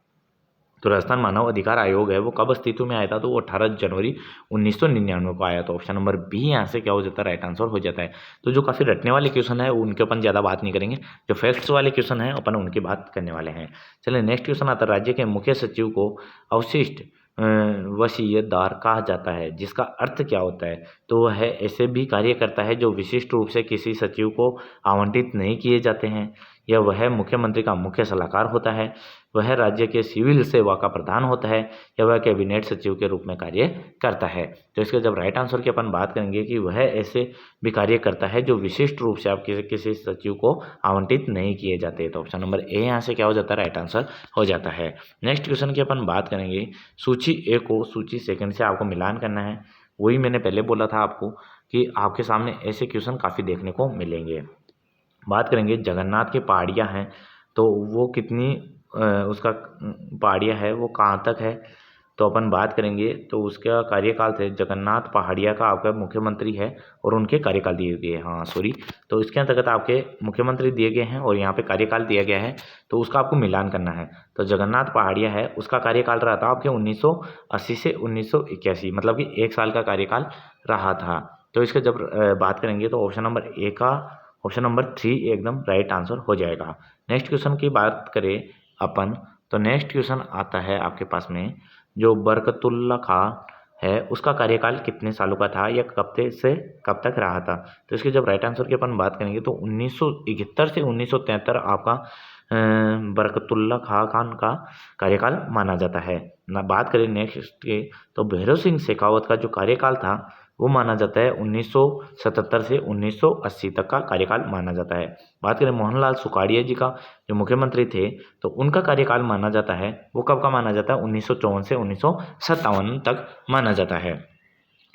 A: तो राजस्थान मानव अधिकार आयोग है वो कब अस्तित्व में आया था। तो वो 18 जनवरी 1999 को आया। तो ऑप्शन नंबर बी यहाँ से क्या हो जाता है, राइट आंसर हो जाता है। तो जो काफ़ी रटने वाले क्वेश्चन है उनके अपन ज़्यादा बात नहीं करेंगे, जो फैक्ट्स वाले क्वेश्चन है अपन उनकी बात करने वाले हैं। चलिए नेक्स्ट क्वेश्चन आता है, राज्य के मुख्य सचिव को अवशिष्ट वसीयतदार कहा जाता है, जिसका अर्थ क्या होता है। तो वह ऐसे भी कार्य करता है जो विशिष्ट रूप से किसी सचिव को आवंटित नहीं किए जाते हैं, या वह मुख्यमंत्री का मुख्य सलाहकार होता है, वह राज्य के सिविल सेवा का प्रधान होता है, या वह कैबिनेट सचिव के रूप में कार्य करता है। तो इसके जब राइट आंसर की अपन बात करेंगे कि वह ऐसे भी कार्य करता है जो विशिष्ट रूप से आप किसी सचिव को आवंटित नहीं किए जाते। तो ऑप्शन नंबर ए यहाँ से क्या हो जाता है, राइट आंसर हो जाता है। नेक्स्ट क्वेश्चन की अपन बात करेंगे, सूची ए को सूची सेकंड से आपको मिलान करना है। वही मैंने पहले बोला था आपको कि आपके सामने ऐसे क्वेश्चन काफ़ी देखने को मिलेंगे। बात करेंगे जगन्नाथ की पहाड़ियाँ हैं तो वो कितनी उसका पहाड़ियाँ है वो कहाँ तक है। तो अपन बात करेंगे तो उसका कार्यकाल थे, जगन्नाथ पहाड़िया का आपका मुख्यमंत्री है और उनके कार्यकाल दिए गए हैं। हाँ सॉरी, तो इसके अंतर्गत आपके मुख्यमंत्री दिए गए हैं और यहाँ पे कार्यकाल दिया गया है, तो उसका आपको मिलान करना है। तो जगन्नाथ पहाड़िया है उसका कार्यकाल रहा था आपके 1980 से 1981, मतलब कि 1 साल का कार्यकाल रहा था। तो इसका जब बात करेंगे तो ऑप्शन नंबर ए का ऑप्शन नंबर 3 एकदम राइट आंसर हो जाएगा। नेक्स्ट क्वेश्चन की बात करें अपन, तो नेक्स्ट क्वेश्चन आता है आपके पास में, जो बरकतुल्ला खां है उसका कार्यकाल कितने सालों का था या कब से कब तक रहा था। तो इसके जब राइट आंसर की अपन बात करेंगे तो 1971 से 1973 आपका बरकतुल्ला खान का कार्यकाल माना जाता है ना। बात करें नेक्स्ट के तो भैरव सिंह शेखावत का जो कार्यकाल था वो माना जाता है 1977 से 1980 तक का कार्यकाल माना जाता है। बात करें मोहनलाल सुखाड़िया जी का जो मुख्यमंत्री थे तो उनका कार्यकाल माना जाता है वो कब का माना जाता है, 1954 से 1957 तक माना जाता है।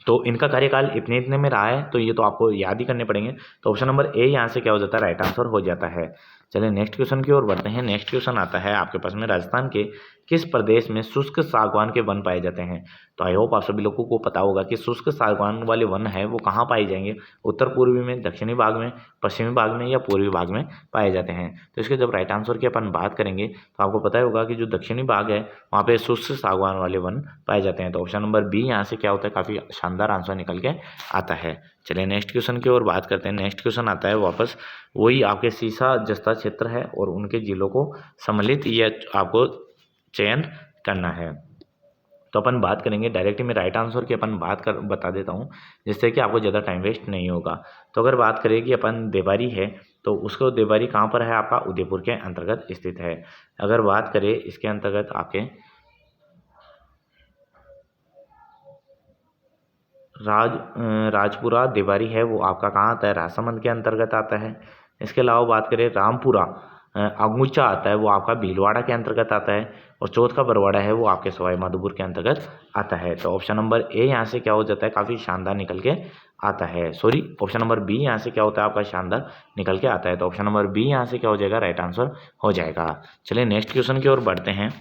A: तो इनका कार्यकाल इतने इतने में रहा है, तो ये तो आपको याद ही करने पड़ेंगे। तो ऑप्शन नंबर ए यहाँ से क्या हो जाता है, राइट आंसर हो जाता है। चलिए नेक्स्ट क्वेश्चन की ओर बढ़ते हैं। नेक्स्ट क्वेश्चन आता है आपके पास में, राजस्थान के किस प्रदेश में शुष्क सागवान के वन पाए जाते हैं। तो आई होप आप सभी लोगों को पता होगा कि शुष्क सागवान वाले वन है वो कहाँ पाए जाएंगे, उत्तर पूर्वी में, दक्षिणी भाग में, पश्चिमी भाग में या पूर्वी भाग में पाए जाते हैं। तो इसके जब राइट आंसर की अपन बात करेंगे तो आपको पता होगा कि जो दक्षिणी भाग है वहाँ पे शुष्क सागवान वाले वन पाए जाते हैं। तो ऑप्शन नंबर बी यहाँ से क्या होता है, काफ़ी शानदार आंसर निकल के आता है। चलिए नेक्स्ट क्वेश्चन की ओर बात करते हैं। नेक्स्ट क्वेश्चन आता है वापस वही आपके सीसा जस्ता क्षेत्र है और उनके जिलों को सम्मिलित या आपको चयन करना है। तो अपन बात करेंगे डायरेक्ट में राइट आंसर की अपन बता देता हूँ, जिससे कि आपको ज़्यादा टाइम वेस्ट नहीं होगा। तो अगर बात करें कि अपन देवारी है, तो उसको देवारी कहाँ पर है, आपका उदयपुर के अंतर्गत स्थित है। अगर बात करें इसके अंतर्गत आपके राजपुरा देवारी है, वो आपका कहाँ आता है, राजसमंद के अंतर्गत आता है। इसके अलावा बात करें रामपुरा अगुचा आता है, वो आपका भीलवाड़ा के अंतर्गत आता है। और चौथ का बरवाड़ा है वो आपके सवाई माधोपुर के अंतर्गत आता है। तो ऑप्शन नंबर ए यहाँ से क्या हो जाता है, काफ़ी शानदार निकल के आता है। सॉरी, ऑप्शन नंबर बी यहाँ से क्या होता है, आपका शानदार निकल के आता है। तो ऑप्शन नंबर बी यहाँ से क्या हो जाएगा, राइट आंसर हो जाएगा। चलिए नेक्स्ट क्वेश्चन की ओर बढ़ते हैं।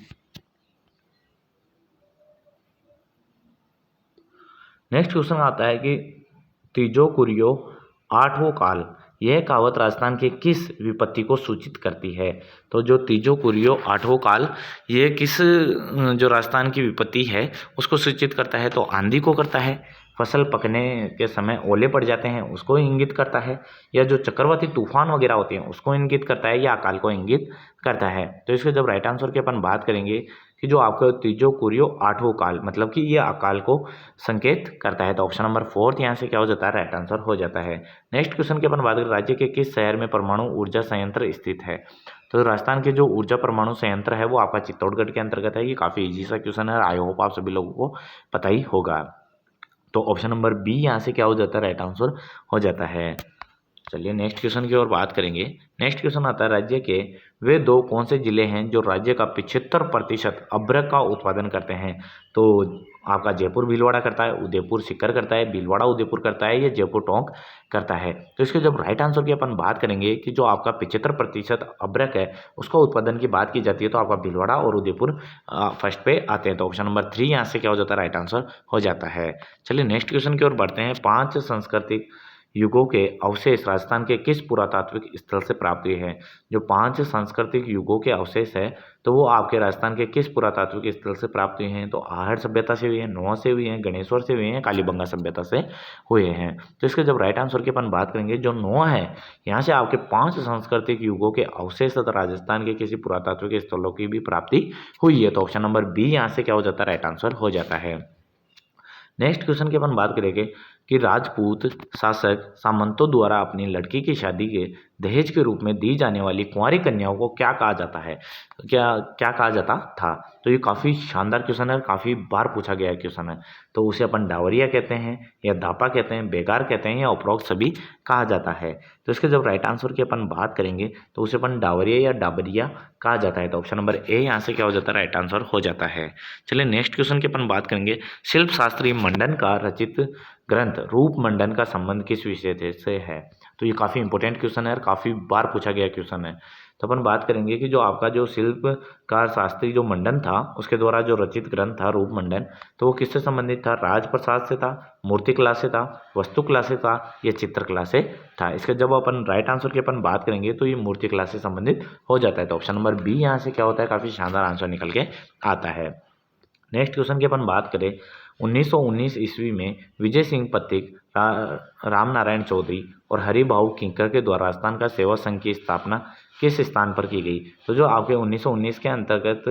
A: नेक्स्ट क्वेश्चन आता है कि तीजो कुरियो आठवों काल, यह कहावत राजस्थान के किस विपत्ति को सूचित करती है। तो जो तीजो कुरियो आठवों काल, ये किस जो राजस्थान की विपत्ति है उसको सूचित करता है। तो आंधी को करता है, फसल पकने के समय ओले पड़ जाते हैं उसको इंगित करता है, या जो चक्रवाती तूफान वगैरह होते हैं उसको इंगित करता है, या अकाल को इंगित करता है। तो इसके जब राइट आंसर की अपन बात करेंगे कि जो आपका तीजो कुरियो आठवों काल, मतलब कि ये अकाल को संकेत करता है। तो ऑप्शन नंबर फोर्थ यहाँ से क्या हो जाता है, राइट आंसर हो जाता है। नेक्स्ट क्वेश्चन की अपन बात करें, राज्य के किस शहर में परमाणु ऊर्जा संयंत्र स्थित है। तो राजस्थान के जो ऊर्जा परमाणु संयंत्र है वो आपका चित्तौड़गढ़ के अंतर्गत है। ये काफ़ी इजी सा क्वेश्चन है, आई होप आप सभी लोगों को पता ही होगा। तो ऑप्शन नंबर बी यहाँ से क्या हो जाता है, राइट आंसर हो जाता है। चलिए नेक्स्ट क्वेश्चन की ओर बात करेंगे। नेक्स्ट क्वेश्चन आता है, राज्य के वे दो कौन से जिले हैं जो राज्य का 75% अभ्रक का उत्पादन करते हैं। तो आपका जयपुर भीलवाड़ा करता है, उदयपुर सीकर करता है, भीलवाड़ा उदयपुर करता है, या जयपुर टोंक करता है। तो इसके जब राइट आंसर की अपन बात करेंगे कि जो आपका 75% अभ्रक है उसका उत्पादन की बात की जाती है, तो आपका भीलवाड़ा और उदयपुर फर्स्ट पे आते हैं। तो ऑप्शन नंबर 3 यहाँ से क्या हो जाता है, राइट आंसर हो जाता है। चलिए नेक्स्ट क्वेश्चन की ओर बढ़ते हैं। 5 सांस्कृतिक युगों के अवशेष राजस्थान के किस पुरातात्विक स्थल से प्राप्त हुए हैं। जो 5 सांस्कृतिक युगों के अवशेष है तो वो आपके राजस्थान के किस पुरातात्विक स्थल से प्राप्त हुए हैं। तो आहड़ सभ्यता से हुए हैं, नोआ से हुए हैं, गणेश्वर से हुए हैं, कालीबंगा सभ्यता से हुए हैं। तो इसके जब राइट आंसर की अपन बात करेंगे, जो नोआ है यहाँ से आपके 5 सांस्कृतिक युगों के अवशेष तथा राजस्थान के किसी पुरातात्विक स्थलों की भी प्राप्ति हुई है। तो ऑप्शन नंबर बी यहाँ से क्या हो जाता है, राइट आंसर हो जाता है। नेक्स्ट क्वेश्चन की अपन बात करेंगे कि राजपूत शासक सामंतों द्वारा अपनी लड़की की शादी के दहेज के रूप में दी जाने वाली कुंवारी कन्याओं को क्या कहा जाता है, क्या क्या कहा जाता था। तो ये काफ़ी शानदार क्वेश्चन है, काफ़ी बार पूछा गया क्वेश्चन है। तो उसे अपन डावरिया कहते हैं, या दापा कहते हैं, बेगार कहते हैं, या उपरोक्त सभी कहा जाता है। तो इसके जब राइट आंसर की अपन बात करेंगे तो उसे अपन डावरिया या डाबरिया कहा जाता है। तो ऑप्शन नंबर ए यहाँ से क्या हो जाता है, राइट आंसर हो जाता है। चलिए नेक्स्ट क्वेश्चन की अपन बात करेंगे। शिल्प शास्त्री मंडन का रचित ग्रंथ रूप मंडन का संबंध किस विषय से है। तो ये काफ़ी इंपॉर्टेंट क्वेश्चन है और काफ़ी बार पूछा गया क्वेश्चन है। तो अपन बात करेंगे कि जो आपका जो शिल्पकार शास्त्री जो मंडन था उसके द्वारा जो रचित ग्रंथ था रूप मंडन, तो वो किससे संबंधित था, राजप्रसाद से था, मूर्तिकला से था, वास्तुकला से था, या चित्रकला से था। इसके जब अपन राइट आंसर की अपन बात करेंगे तो ये मूर्तिकला से संबंधित हो जाता है। तो ऑप्शन नंबर बी यहाँ से क्या होता है, काफ़ी शानदार आंसर निकल के आता है। नेक्स्ट क्वेश्चन की अपन बात करें, 1919 ईस्वी में विजय सिंह पथिक, राम नारायण चौधरी और हरिभाऊ किंकर के द्वारा राजस्थान का सेवा संघ की स्थापना किस स्थान पर की गई। तो जो आपके 1919 के अंतर्गत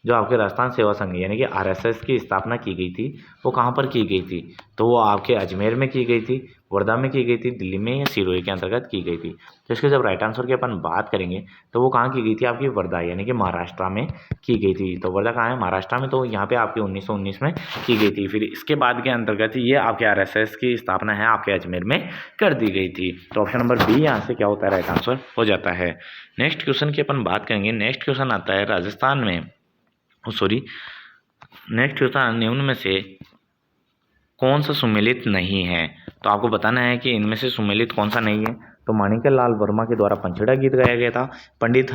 A: जो आपके राजस्थान सेवा संघ यानी कि आरएसएस की स्थापना की गई थी वो कहाँ पर की गई थी। तो वो आपके अजमेर में की गई थी, वर्धा में की गई थी, दिल्ली में, या सिरोही के अंतर्गत की गई थी। तो इसके जब राइट आंसर की अपन बात करेंगे तो वो कहाँ की गई थी, आपकी वर्धा यानी कि महाराष्ट्र में की गई थी। तो वर्धा कहाँ है, महाराष्ट्र में। तो यहाँ पे आपकी 1919 में की गई थी। फिर इसके बाद के अंतर्गत ये आपके आरएसएस की स्थापना है आपके अजमेर में कर दी गई थी। तो ऑप्शन नंबर बी यहाँ से क्या होता है, राइट आंसर हो जाता है। नेक्स्ट क्वेश्चन की अपन बात करेंगे। नेक्स्ट क्वेश्चन आता है नेक्स्ट क्वेश्चन निम्न में से कौन सा सुमेलित नहीं है। तो आपको बताना है कि इनमें से सुमेलित कौन सा नहीं है। तो माणिक्यलाल वर्मा के द्वारा पंचेड़ा गीत गाया गया था। पंडित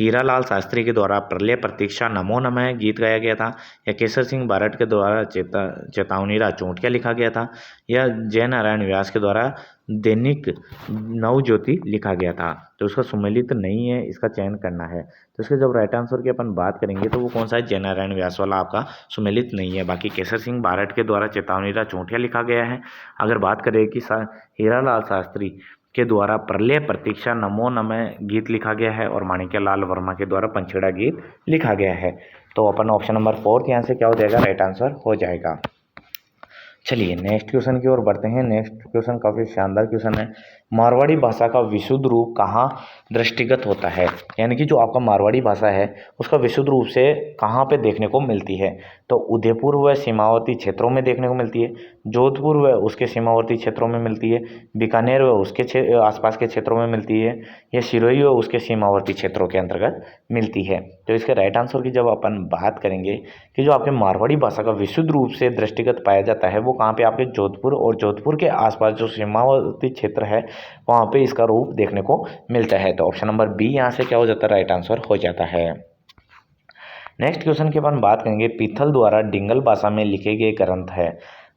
A: हीरालाल शास्त्री के द्वारा प्रलय प्रतीक्षा नमो नमः गीत गाया गया था। या केसर सिंह बारट के द्वारा चेतावनीरा चौंटिया लिखा गया था। या जय नारायण व्यास के द्वारा दैनिक नवज्योति लिखा गया था। तो इसका सुमेलित नहीं है, इसका चयन करना है। तो इसके जब राइट आंसर की अपन बात करेंगे तो वो कौन सा है, जय नारायण व्यास वाला आपका सुमेलित नहीं है। बाकी केसर सिंह बारट के द्वारा चेतावनीरा चौंटिया लिखा गया है। अगर बात करें कि हीरालाल शास्त्री के द्वारा प्रलय प्रतीक्षा नमो नमः गीत लिखा गया है और माणिक्यलाल वर्मा के द्वारा पंचेड़ा गीत लिखा गया है। तो अपन ऑप्शन नंबर 4 यहाँ से क्या हो जाएगा, राइट आंसर हो जाएगा। चलिए नेक्स्ट क्वेश्चन की ओर बढ़ते हैं। नेक्स्ट क्वेश्चन काफ़ी शानदार क्वेश्चन है। मारवाड़ी भाषा का विशुद्ध रूप कहाँ दृष्टिगत होता है, यानी कि जो आपका मारवाड़ी भाषा है उसका विशुद्ध रूप से कहाँ पे देखने को मिलती है। तो उदयपुर व सीमावर्ती क्षेत्रों में देखने को मिलती है, जोधपुर व उसके सीमावर्ती क्षेत्रों में मिलती है, बीकानेर व उसके आसपास के क्षेत्रों में मिलती है, या सिरोही व उसके सीमावर्ती क्षेत्रों के अंतर्गत मिलती है। तो इसके राइट आंसर की जब अपन बात करेंगे कि जो आपके मारवाड़ी भाषा का विशुद्ध रूप से दृष्टिगत पाया जाता है वो कहाँ पे, आपके जोधपुर और जोधपुर के आसपास जो सीमावर्ती क्षेत्र है वहाँ पे इसका रूप देखने को मिलता है। तो ऑप्शन नंबर बी यहाँ से क्या हो जाता है, राइट आंसर हो जाता है। नेक्स्ट क्वेश्चन की अपन बात करेंगे। पीथल द्वारा डिंगल भाषा में लिखे गए ग्रंथ है।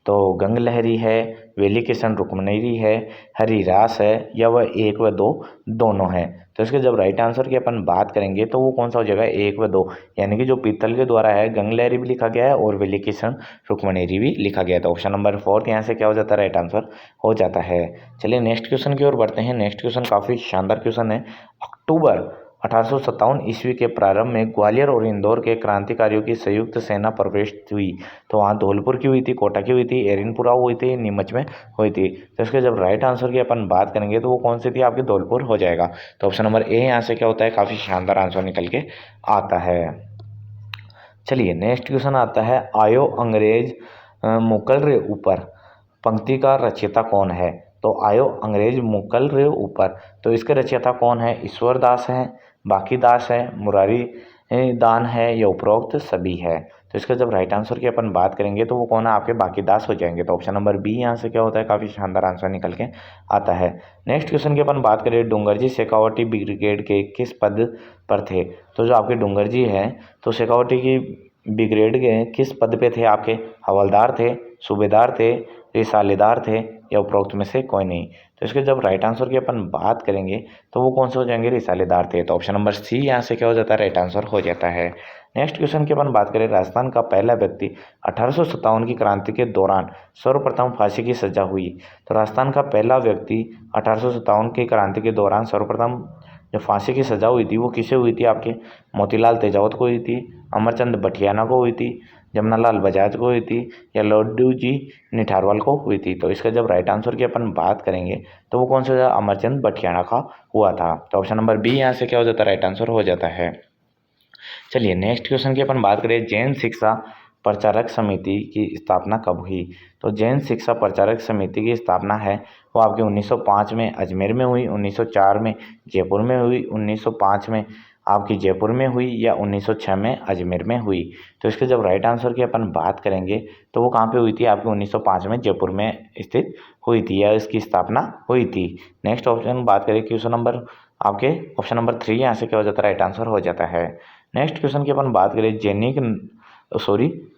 A: तो गंगलहरी है, वेली किशन रुक्मनेरी है, हरिरास है, या वह 1 व 2 दोनों है। तो इसके जब राइट आंसर की अपन बात करेंगे तो वो कौन सा हो जाएगा, 1 व 2, यानी कि जो पीतल के द्वारा है गंगलहरी भी लिखा गया है और वेली किशन रुक्मनेरी भी लिखा गया है। तो ऑप्शन नंबर 4 यहाँ से क्या हो जाता है, राइट आंसर हो जाता है। चलिए नेक्स्ट क्वेश्चन की ओर बढ़ते हैं। नेक्स्ट क्वेश्चन काफ़ी शानदार क्वेश्चन है। अक्टूबर 1857 ईस्वी के प्रारंभ में ग्वालियर और इंदौर के क्रांतिकारियों की संयुक्त सेना प्रवेश हुई। तो वहाँ धौलपुर की हुई थी, कोटा की हुई थी, एरिनपुरा हुई थी, नीमच में हुई थी। तो इसके जब राइट आंसर की अपन बात करेंगे तो वो कौन सी थी, आपकी धौलपुर हो जाएगा। तो ऑप्शन नंबर ए यहाँ से क्या होता है, काफ़ी शानदार आंसर निकल के आता है। चलिए नेक्स्ट क्वेश्चन आता है। आयो अंग्रेज मुकल रे ऊपर पंक्ति का रचयिता कौन है। तो आयो अंग्रेज मुकल रे ऊपर, तो इसके रचयिता कौन है, ईश्वर दास है, बाकी दास है, मुरारी दान है, या उपरोक्त सभी है। तो इसका जब राइट आंसर की अपन बात करेंगे तो वो कौन है, आपके बाकी दास हो जाएंगे। तो ऑप्शन नंबर बी यहाँ से क्या होता है, काफ़ी शानदार आंसर निकल के आता है। नेक्स्ट क्वेश्चन की अपन बात करें। डूंगरजी शेखावटी ब्रिगेड के किस पद पर थे। तो जो आपके डूंगरजी हैं तो शेखावटी की ब्रिगेड के किस पद पे थे, आपके हवलदार थे, सूबेदार थे, रिसालेदार थे, या उपरोक्त में से कोई नहीं। तो इसके जब राइट आंसर की अपन बात करेंगे तो वो कौन से हो जाएंगे, रिसालेदार थे। तो ऑप्शन नंबर सी यहाँ से क्या हो जाता है, राइट आंसर हो जाता है। नेक्स्ट क्वेश्चन की अपन बात करें। राजस्थान का पहला व्यक्ति 1857 की क्रांति के दौरान सर्वप्रथम फांसी की सजा हुई। तो राजस्थान का पहला व्यक्ति 1857 की क्रांति के दौरान सर्वप्रथम जो फांसी की सजा हुई थी वो किसे हुई थी, आपके मोतीलाल तेजावत को हुई थी, अमरचंद बठियाना को हुई थी, जमनालाल बजाज को हुई थी, या लड्डू जी निठारवाल को हुई थी। तो इसका जब राइट आंसर की अपन बात करेंगे तो वो कौन सा, अमरचंद बठियाना का हुआ था। तो ऑप्शन नंबर बी यहाँ से क्या हो जाता है, राइट आंसर हो जाता है। चलिए नेक्स्ट क्वेश्चन की अपन बात करें। जैन शिक्षा प्रचारक समिति की स्थापना कब हुई। तो जैन शिक्षा प्रचारक समिति की स्थापना है वो आपके 1905 में अजमेर में हुई, 1904 में जयपुर में हुई, 1905 में आपकी जयपुर में हुई, या 1906 में अजमेर में हुई। तो इसके जब राइट आंसर की अपन बात करेंगे तो वो कहाँ पे हुई थी, आपके 1905 में जयपुर में स्थित हुई थी, या इसकी स्थापना हुई थी। नेक्स्ट ऑप्शन बात करें क्वेश्चन नंबर आपके ऑप्शन नंबर 3 यहाँ से क्या हो जाता है, राइट आंसर हो जाता है। नेक्स्ट क्वेश्चन की अपन बात करें।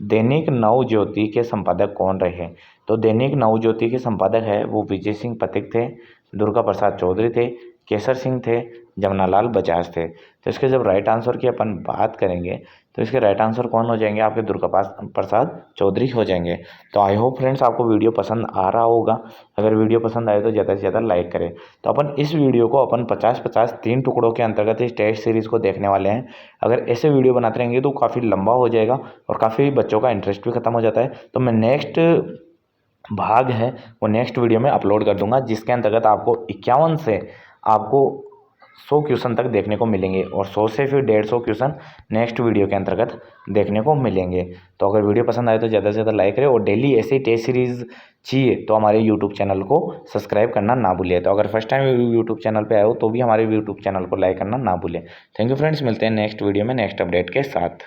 A: दैनिक नवज्योति के संपादक कौन रहे। तो दैनिक नवज्योति के संपादक है वो विजय सिंह पथिक थे, दुर्गा प्रसाद चौधरी थे, केसर सिंह थे, जमनालाल बजाज थे। तो इसके जब राइट आंसर की अपन बात करेंगे तो इसके राइट आंसर कौन हो जाएंगे, आपके दुर्गा प्रसाद चौधरी हो जाएंगे। तो आई होप फ्रेंड्स आपको वीडियो पसंद आ रहा होगा। अगर वीडियो पसंद आए तो ज़्यादा से ज़्यादा लाइक करें। तो अपन इस वीडियो को अपन 50-50 3 टुकड़ों के अंतर्गत इस टेस्ट सीरीज़ को देखने वाले हैं। अगर ऐसे वीडियो बनाते रहेंगे तो काफ़ी लंबा हो जाएगा और काफ़ी बच्चों का इंटरेस्ट भी खत्म हो जाता है। तो मैं नेक्स्ट भाग है वो नेक्स्ट वीडियो में अपलोड कर दूंगा, जिसके अंतर्गत आपको 51 से आपको 100 क्वेश्चन तक देखने को मिलेंगे और 100 से फिर 150 क्वेश्चन नेक्स्ट वीडियो के अंतर्गत देखने को मिलेंगे। तो अगर वीडियो पसंद आए तो ज़्यादा से ज़्यादा लाइक करें और डेली ऐसी टेस्ट सीरीज़ चाहिए तो हमारे यूट्यूब चैनल को सब्सक्राइब करना ना भूलिए। तो अगर फर्स्ट टाइम यूट्यूब चैनल पर आए हो तो भी हमारे यूट्यूब चैनल को लाइक करना ना भूलें। थैंक यू फ्रेंड्स, मिलते हैं नेक्स्ट वीडियो में नेक्स्ट अपडेट के साथ।